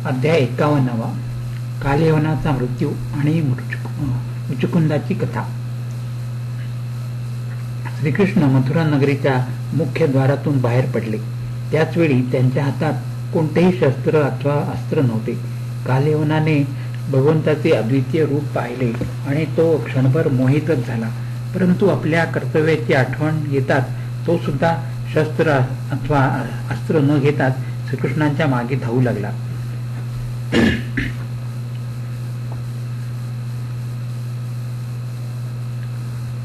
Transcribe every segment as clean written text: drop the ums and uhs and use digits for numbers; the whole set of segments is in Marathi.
अध्याय 51. कालयवनाचा मृत्यू आणि मुचुकुंदाची कथा. श्रीकृष्ण मथुरा नगरीच्या मुख्य द्वारातून बाहेर पडले. त्याचवेळी त्यांच्या हातात कोणतेही शस्त्र अथवा अस्त्र नव्हते. कालयवनाने भगवंताचे अद्वितीय रूप पाहिले आणि तो क्षणभर मोहितच झाला. परंतु आपल्या कर्तव्याची आठवण येताच तो सुद्धा शस्त्र अथवा अस्त्र न घेताच श्रीकृष्णांच्या मागे धावू लागला.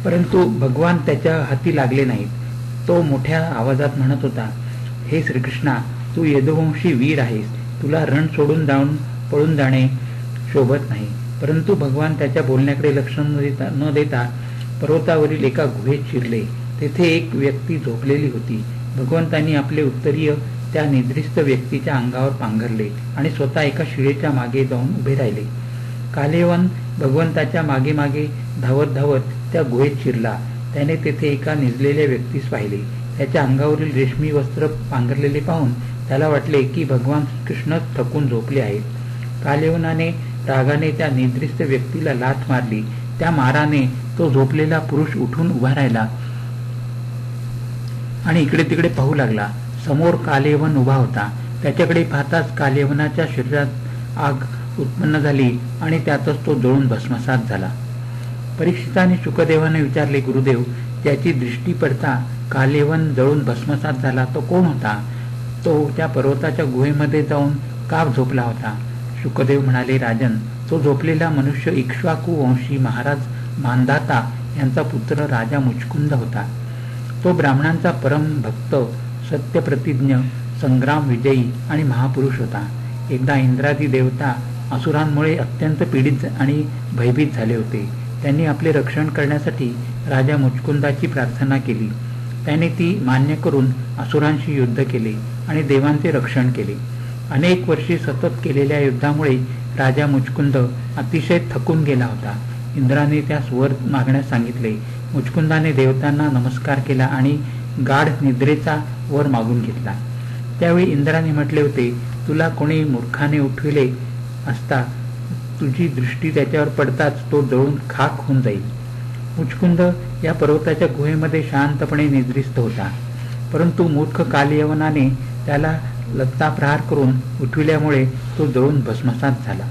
परंतु भगवान त्याच्या हाती लागले नाहीत. तो मोठ्या आवाजात म्हणत होता, हे श्रीकृष्णा, तू यदुवंशी वीर आहेस. तुला रण सोडून पळून जाणे शोभत नाही. परंतु भगवान त्याच्या बोलण्याकडे लक्ष न देता पर्वतावरील एका गुहेत शिरले. तेथे एक व्यक्ती झोपलेली होती. भगवंतांनी आपले उत्तरीय त्या निद्रिस्त व्यक्तीच्या अंगावर पांघरले आणि स्वतः एका शिळेच्या मागे जाऊन उभे राहिले. कालयवन भगवंताच्या मागे मागे धावत धावत त्या गुहेत शिरला. त्याने तेथे एका निजलेल्या व्यक्तीस पाहिले. त्याच्या अंगावरील रेशमी वस्त्र पांघरलेले पाहून त्याला वाटले की भगवान कृष्णच थकून झोपले आहेत. कालयवनाने रागाने त्या निद्रिस्त व्यक्तीला लाथ मारली. त्या माराने तो झोपलेला पुरुष उठून उभा राहिला आणि इकडे तिकडे पाहू लागला. समोर कालयवन उभा होता. त्याच्याकडे पाहताच कालयवनाच्या शरीरात आग उत्पन्न झाली आणि त्यातच तो जळून भस्मसात झाला. परीक्षिताने शुकदेवाने विचारले, गुरुदेव, त्याची दृष्टी पडता कालयवन जळून भस्मसात झाला तो कोण होता? तो त्या पर्वताच्या गुहेमध्ये जाऊन का झोपला होता? शुकदेव म्हणाले, राजन, तो झोपलेला मनुष्य इक्ष्वाकू वंशी महाराज मानधाता यांचा पुत्र राजा मुचकुंद होता. तो ब्राह्मणांचा परम भक्त, सत्यप्रतिज्ञ, संग्राम विजयी आणि महापुरुष होता. एकदा इंद्रादी देवता असुरांमुळे अत्यंत पीडित आणि भयभीत झाले होते. त्यांनी आपले रक्षण करण्यासाठी राजा मुचकुंदाची प्रार्थना केली. त्याने ती मान्य करून असुरांशी युद्ध केले आणि देवांचे रक्षण केले. अनेक वर्षे सतत केलेल्या युद्धामुळे राजा मुचकुंद अतिशय थकून गेला होता. इंद्राने त्यास वर मागण्यास सांगितले. मुचकुंदाने देवतांना नमस्कार केला आणि गाढ निद्रेचा वर मागून घेतला. त्यावेळी इंद्राने म्हटले होते, तुला कोणी मूर्खाने उठविले असता तुझी दृष्टी त्याच्यावर पडताच तो जळून खाक होऊन जाईल. मुचकुंद या पर्वताच्या गुहेमध्ये शांतपणे निद्रिस्त होता. परंतु मूर्ख कालयवनाने त्याला लत्ता प्रहार करून उठविल्यामुळे तो जळून भस्मसात झाला.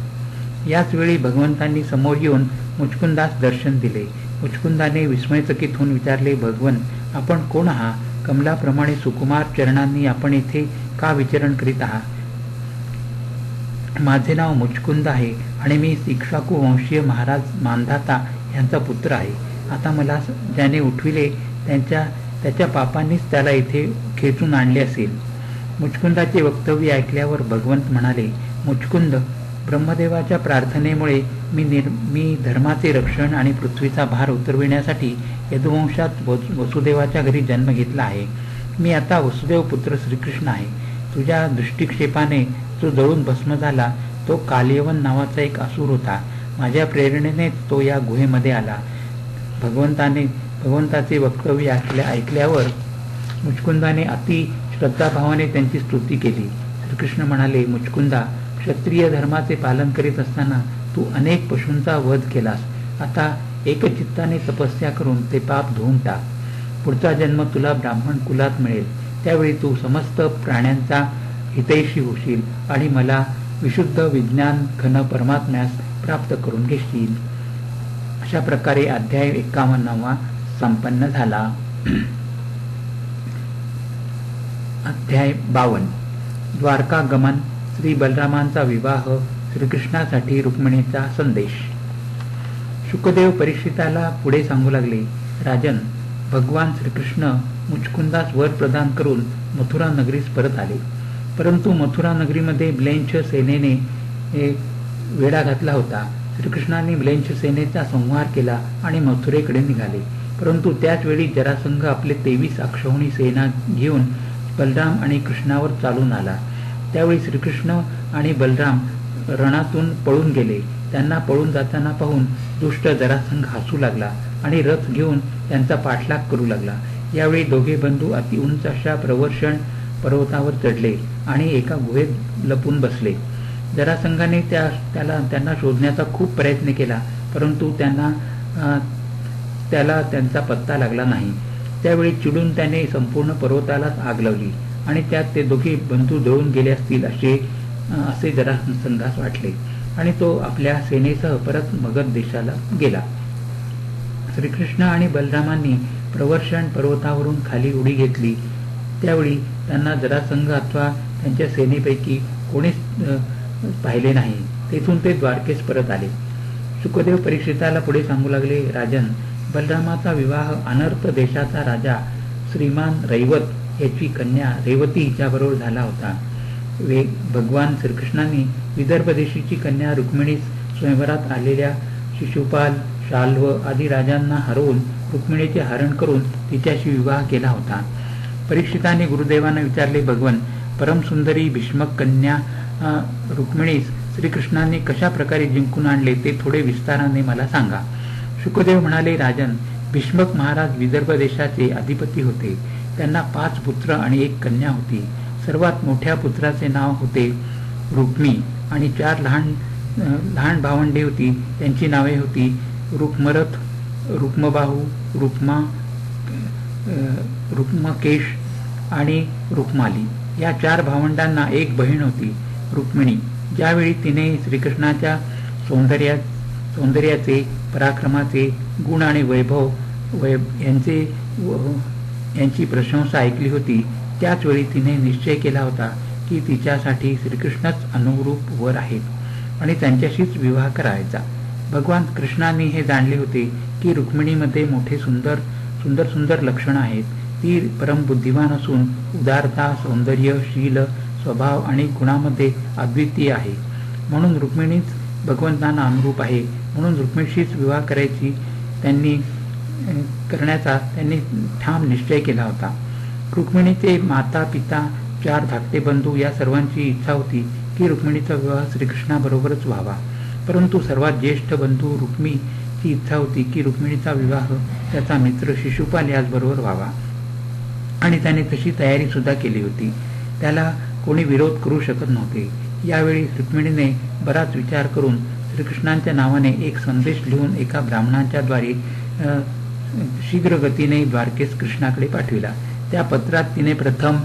याच वेळी भगवंतांनी समोर येऊन मुचकुंदास दर्शन दिले. मुचकुंदाने विस्मयचकित होऊन विचारले, भगवन, आपण कोण आहात? कमलाप्रमाणे सुकुमार चरणांनी आपण येथे का विचरण करीत आहात? माझे नाव मुचकुंद आहे आणि मी इक्ष्वाकू वंशीय महाराज मानधाता यांचा पुत्र आहे. आता मला ज्याने उठविले त्याच्या पापांनीच त्याला इथे खेचून आणले असेल. मुचकुंदाचे वक्तव्य ऐकल्यावर भगवंत म्हणाले, मुचकुंद, ब्रह्मदेवाच्या प्रार्थनेमुळे मी धर्माचे रक्षण आणि पृथ्वीचा भार उतरविण्यासाठी यदुवंशात वसुदेवाच्या घरी जन्म घेतला आहे. मी आता वसुदेव पुत्र श्रीकृष्ण आहे. तुझ्या दृष्टिक्षेपाने जो जळून भस्म झाला तो कालयवन नावाचा एक असुर होता. माझ्या प्रेरणेनेच तो या गुहेमध्ये आला. भगवंताचे वक्तव्य ऐकल्यावर मुचकुंदाने अति श्रद्धाभावाने त्यांची स्तुती केली. श्रीकृष्ण म्हणाले, मुचकुंदा, क्षत्रिय धर्माचे पालन करीत असताना तू अनेक पशूंचा वध केलास. आता एकचित्ताने तपस्या करून ते पाप धुवून टाक. पुढचा जन्म तुला ब्राह्मण कुलात मिळेल. त्यावेळी तू समस्त प्राण्यांचा हितैषी होशील आणि मला विशुद्ध विज्ञान घन परमात्म्यास प्राप्त करून घेशील. अशा प्रकारे अध्याय 51 संपन्न झाला. अध्याय 52. द्वारका गमन, श्री बलरामांचा विवाह, श्रीकृष्णासाठी रुक्मिणीचा संदेश. शुकदेव परीक्षिताला पुढे सांगू लागले, राजन, भगवान श्रीकृष्ण मुचकुंदास वर प्रदान करून मथुरा नगरीस परत आले. परंतु मथुरा नगरीमध्ये म्लेच्छ सेनेने वेढा घातला होता. श्रीकृष्णाने म्लेच्छ सेनेचा संहार केला आणि मथुरेकडे निघाले. परंतु त्याच वेळी जरासंघ आपले 23 अक्षौहिणी सेना घेऊन बलराम आणि कृष्णावर चालून आला. त्यावेळी श्रीकृष्ण आणि बलराम रणातून पळून गेले. त्यांना पळून जाताना पाहून दुष्ट जरासंघ हसू लागला आणि रथ घेऊन त्यांचा पाठलाग करू लागला. यावेळी दोघे बंधू अति उंच अशा प्रवर्षण पर्वतावर चढले आणि एका गुहेत लपून बसले. जरासंधाने त्यांना शोधण्याचा खूप प्रयत्न केला, परंतु त्याला त्यांचा पत्ता लागला नाही. त्यावेळी चिडून त्याने संपूर्ण पर्वतालाच आग लावली आणि त्यात ते दोघे बंधू जळून गेले असतील असे जरासंधास वाटले आणि तो आपल्या सेनेसह परत मगध देशाला गेला. श्रीकृष्ण आणि बलरामांनी प्रवर्षण पर्वतावरून खाली उडी घेतली. त्यावेळी त्यांना जरासंध अथवा त्यांच्या सेनेपैकी कोणीच पाहिले नाही. तेथून ते द्वारकेस परत आले. शुकदेव परीक्षिताला पुढे सांगू लागले, राजन, बलरामाचा विवाह अनर्थ देशाचा राजा श्रीमान रैवत याची कन्या रेवती हिच्याबरोबर झाला होता. भगवान श्रीकृष्णांनी विदर्भ देशीची कन्या रुक्मिणीस स्वयंवरात आलेल्या शिशुपाल, शाल्व आदी राजांना हरवून रुक्मिणीचे हरण करून तिच्याशी विवाह केला होता. परीक्षिताने गुरुदेवांना विचारले, भगवन, परमसुंदरी भीष्मक कन्या रुक्मिणीस श्रीकृष्णांनी कशा प्रकारे जिंकून आणले ते थोडे विस्ताराने मला सांगा. शुकदेव म्हणाले, राजन, भीष्मक महाराज विदर्भ देशाचे अधिपती होते. त्यांना 5 पुत्र आणि 1 कन्या होती. सर्वात मोठ्या पुत्राचे नाव होते रुक्मी आणि 4 लहान भावंडे होती. त्यांची नावे होती रुक्मरथ, रुक्मबाहू, रुक्मकेश आणि रुक्माली. या 4 भावंडांना 1 बहीण होती, रुक्मिणी. ज्यावेळी तिने श्रीकृष्णाच्या सौंदर्याचे, पराक्रमाचे, गुण आणि वैभव यांची प्रशंसा ऐकली होती, त्याच वेळी तिने निश्चय केला होता की तिच्यासाठी श्रीकृष्णच अनुरूप वर आहेत आणि त्यांच्याशीच विवाह करायचा. भगवान कृष्णांनी हे जाणले होते की रुक्मिणीमध्ये मोठे सुंदर लक्षण आहेत. ती परमबुद्धिवान असून उदारता, सौंदर्य, शील, स्वभाव आणि गुणामध्ये अद्वितीय आहे. म्हणून रुक्मिणीच भगवंतांना अनुरूप आहे. म्हणून रुक्मिणीशीच विवाह करण्याचा त्यांनी ठाम निश्चय केला होता. रुक्मिणीचे माता, पिता, 4 धाकटे बंधू या सर्वांची इच्छा होती की रुक्मिणीचा विवाह श्रीकृष्णाबरोबरच व्हावा. परंतु सर्वात ज्येष्ठ बंधू रुक्मीची इच्छा होती की रुक्मिणीचा विवाह त्याचा मित्र शिशुपाल याचबरोबर व्हावा आणि त्याने तशी तयारी सुद्धा केली होती. त्याला कोणी विरोध करू शकत नव्हते. यावेळी रुक्मिणीने बराच विचार करून श्रीकृष्णांच्या नावाने एक संदेश लिहून एका ब्राह्मणाच्या द्वारे शीघ्र गतीने द्वारकेस कृष्णाकडे पाठविला. त्या पत्रात तिने प्रथम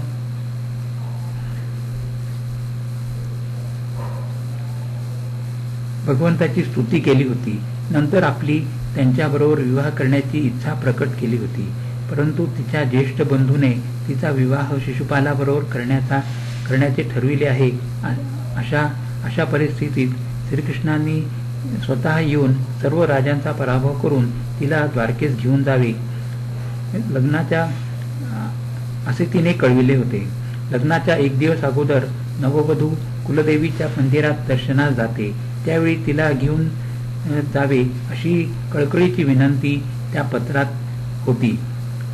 भगवंताची स्तुती केली होती. नंतर आपली त्यांच्याबरोबर विवाह करण्याची इच्छा प्रकट केली होती. परंतु तिच्या ज्येष्ठ बंधूने तिचा विवाह शिशुपालाबरोबर करण्याचे ठरविले आहे. अशा परिस्थितीत श्रीकृष्णांनी स्वतः येऊन सर्व राजांचा पराभव करून तिला द्वारकेस घेऊन जावे असे तिने कळविले होते. लग्नाच्या 1 दिवस अगोदर नववधू कुलदेवीच्या मंदिरात दर्शनास जाते. त्यावेळी तिला घेऊन जावे अशी कळकळीची विनंती त्या पत्रात होती.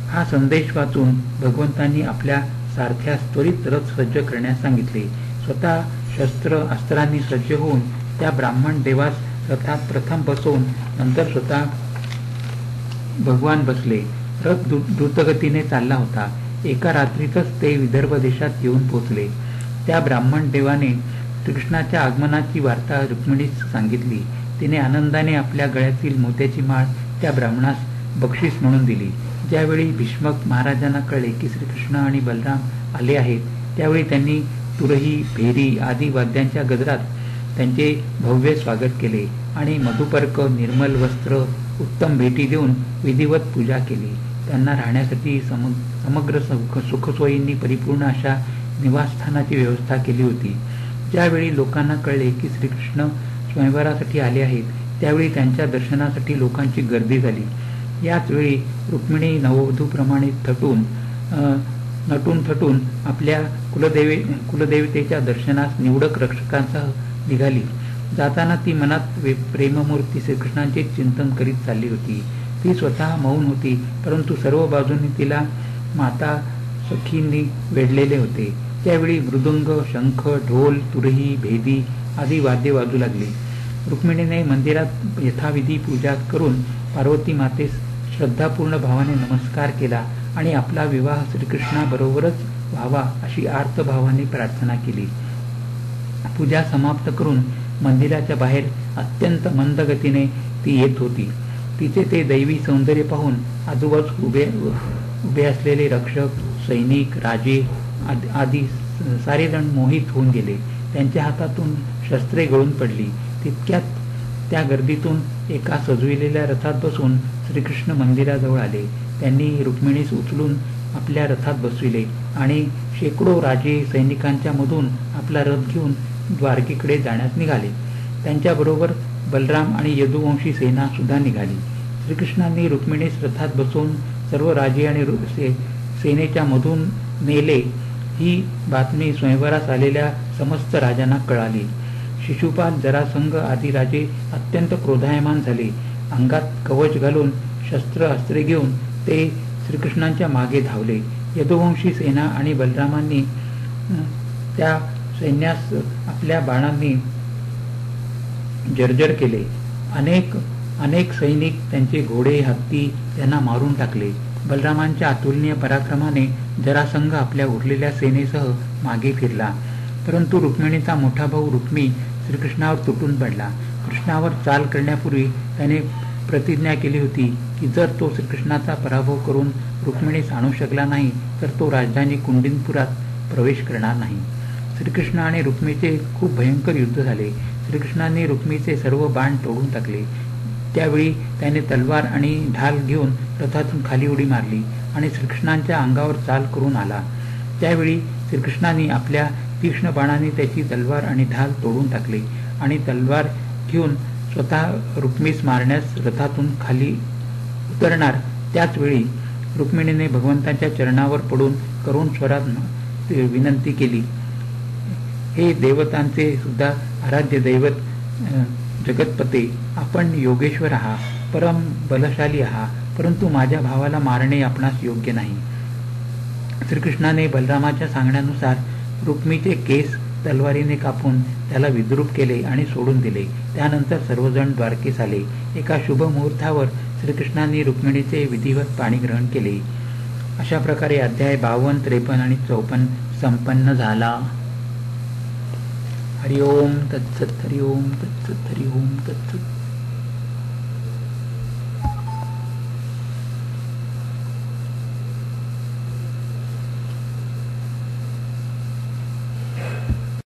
हा संदेश वाचून भगवंतांनी आपल्या सारथ्यास त्वरित रथ सज्ज करण्यास सांगितले. स्वतः शस्त्र अस्त्रांनी सज्ज होऊन त्या ब्राह्मण देवास रथात प्रथम बसवून नंतर स्वतः भगवान बसले. रथ द्रुतगतीने चालला होता. एका रात्रीतच ते विदर्भ देशात येऊन पोहोचले. त्या ब्राह्मण देवाने श्रीकृष्णाच्या आगमनाची वार्ता रुक्मिणीस सांगितली. तिने आनंदाने आपल्या गळ्यातील मोत्याची माळ त्या ब्राह्मणास बक्षीस म्हणून दिली. ज्यावेळी भीष्मक महाराजांना कळले की श्रीकृष्ण आणि बलराम आले आहेत, त्यावेळी त्यांनी तुरही, भेरी आदी वाद्यांच्या गजरात त्यांचे भव्य स्वागत केले आणि मधुपर्क, निर्मल वस्त्र, उत्तम भेटी देऊन विधिवत पूजा केली. त्यांना राहण्यासाठी समग्र सुखसोयींनी परिपूर्ण अशा निवासस्थानाची व्यवस्था केली होती. ज्यावेळी लोकांना कळले की श्रीकृष्ण स्वयंवरासाठी आले आहेत, त्यावेळी त्यांच्या दर्शनासाठी लोकांची गर्दी झाली. याच वेळी रुक्मिणी नववधूप्रमाणे नटून थटून आपल्या कुलदेवतेच्या दर्शनास निवडक रक्षकांसह निघाली. जाताना ती मनात प्रेममूर्ती श्रीकृष्णांचे चिंतन करीत चालली होती. ती स्वतः मौन होती, परंतु सर्व बाजूंनी तिला माता सखींनी वेढलेले होते. त्यावेळी मृदुंग, शंख, ढोल, तुरही, भेदी आदी वाद्य वाजू लागली. रुक्मिणीने मंदिरात यथाविधी पूजा करून पार्वती मातेस श्रद्धापूर्ण भावाने नमस्कार केला आणि आपला विवाह श्रीकृष्णाबरोबरच व्हावा अशी आर्त भावाने प्रार्थना केली. पूजा समाप्त करून मंदिराच्या बाहेर अत्यंत मंद गतीने ती येत होती. तिचे ते दैवी सौंदर्य पाहून आजूबाजू उभे असलेले रक्षक, सैनिक, राजे आदी सारेजण मोहित होऊन गेले. त्यांच्या हातातून शस्त्रे गळून पडली. तितक्यात त्या गर्दीतून एका सजविलेल्या रथात बसून श्रीकृष्ण मंदिराजवळ आले. त्यांनी रुक्मिणीस उचलून आपल्या रथात बसविले आणि शेकडो राजे सैनिकांच्या मधून आपला रथ घेऊन द्वारकेकडे जाण्यास निघाले. त्यांच्याबरोबर बलराम आणि यदुवंशी सेना सुद्धा निघाली. श्रीकृष्णांनी रुक्मिणीस रथात बसवून सर्व राजे आणि सेनेच्या मधून नेले. ही बातमी स्वयंवरास आलेल्या समस्त राजांना कळाली. शिशुपाल, जरासंध आदी राजे अत्यंत क्रोधायमान झाले. अंगात कवच घालून शस्त्र अस्त्रे घेऊन ते श्रीकृष्णांच्या मागे धावले. यदुवंशी सेना आणि बलरामांनी त्या सैन्यास आपल्या बाणांनी जर्जर केले. अनेक सैनिक, त्यांचे घोडे, हत्ती त्यांना मारून टाकले. बलरामांच्या अतुलनीय पराक्रमाने जरासंध आपल्या उरलेल्या सेनेसह मागे फिरला. परंतु रुक्मिणीचा मोठा भाऊ रुक्मी श्रीकृष्णावर तुटून पडला. कृष्णावर चाल करण्यापूर्वी त्याने प्रतिज्ञा केली होती की जर तो श्रीकृष्णाचा पराभव करून रुक्मिणीस आणू शकला नाही तर तो राजधानी कुंडिनपुरात प्रवेश करणार नाही. श्रीकृष्ण आणि रुक्मीचे खूप भयंकर युद्ध झाले. श्रीकृष्णाने रुक्मीचे सर्व बाण तोडून टाकले. त्यावेळी त्याने तलवार आणि ढाल घेऊन रथातून खाली उडी मारली आणि श्रीकृष्णांच्या अंगावर चाल करून आला. त्यावेळी श्रीकृष्णाने आपल्या तीक्ष्ण बाणाने त्याची तलवार आणि ढाल तोडून टाकले आणि तलवार घेऊन स्वतः रुक्मीस मारण्यास रथातून खाली उतरणार त्याच वेळी रुक्मिणीने भगवंताच्या चरणावर पडून करुण स्वरात विनंती केली, हे देवतांचे सुद्धा आराध्य दैवत जगतपते, आपण योगेश्वर आहात, परम बलशाली आहात, परंतु माझ्या भावाला मारणे आपणास योग्य नाही. श्रीकृष्णाने बलरामाच्या सांगण्यानुसार रुक्मीचे केस तलवारीने कापून त्याला विद्रूप केले आणि सोडून दिले. त्यानंतर सर्वजण द्वारकेस आले. एका शुभ मुहूर्तावर श्रीकृष्णांनी रुक्मिणीचे विधिवत पाणीग्रहण केले. अशा प्रकारे अध्याय 52, 53 आणि 54 संपन्न झाला. हरिओम तत्सत, हरिओम तत्सत, हरिओम तत्सत.